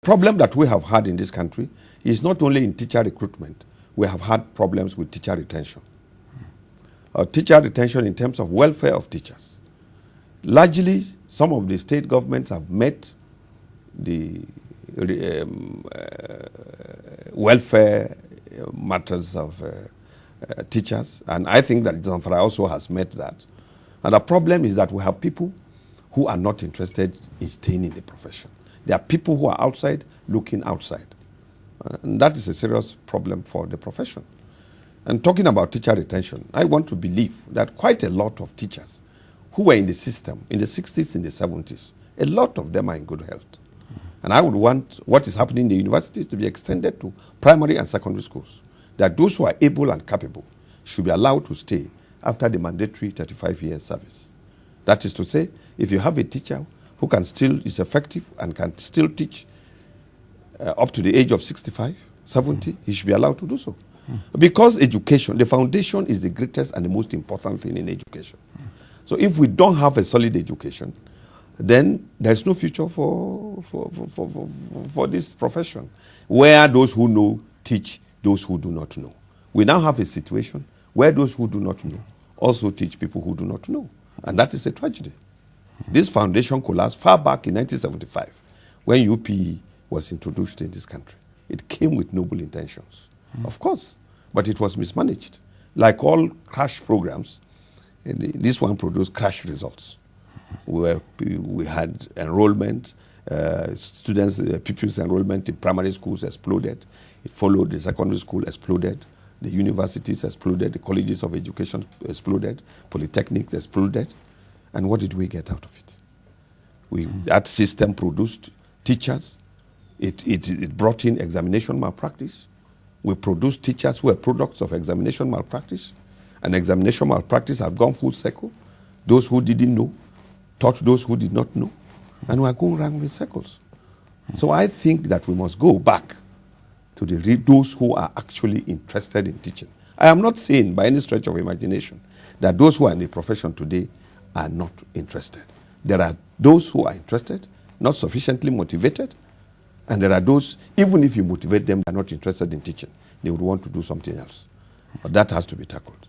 Problem that we have had in this country is not only in teacher recruitment, we have had problems with teacher retention. Teacher retention in terms of welfare of teachers. Largely, some of the state governments have met the welfare matters of teachers, and I think that Zamfara also has met that. And the problem is that we have people who are not interested in staying in the profession. There are people who are outside looking outside. And that is a serious problem for the profession. And talking about teacher retention, I want to believe that quite a lot of teachers who were in the system in the 60s, in the 70s, a lot of them are in good health. And I would want what is happening in the universities to be extended to primary and secondary schools. That those who are able and capable should be allowed to stay after the mandatory 35 years service. That is to say, if you have a teacher who can still is effective and can still teach up to the age of 65, 70, he should be allowed to do so. Because education, the foundation is the greatest and the most important thing in education. So if we don't have a solid education, then there's no future for this profession, where those who know teach those who do not know. We now have a situation where those who do not know also teach people who do not know. And that is a tragedy. This foundation collapsed far back in 1975 when UPE was introduced in this country. It came with noble intentions, of course, but it was mismanaged. Like all crash programs, this one produced crash results. We had enrollment, students, pupils' enrollment in primary schools exploded. It followed, the secondary school exploded, the universities exploded, the colleges of education exploded, polytechnics exploded. And what did we get out of it? That system produced teachers. It brought in examination malpractice. We produced teachers who were products of examination malpractice. And examination malpractice had gone full circle. Those who didn't know taught those who did not know. And we are going around in circles. So I think that we must go back to those who are actually interested in teaching. I am not saying by any stretch of imagination that those who are in the profession today are not interested. There are those who are interested, not sufficiently motivated, and there are those, even if you motivate them, they are not interested in teaching. They would want to do something else. But that has to be tackled.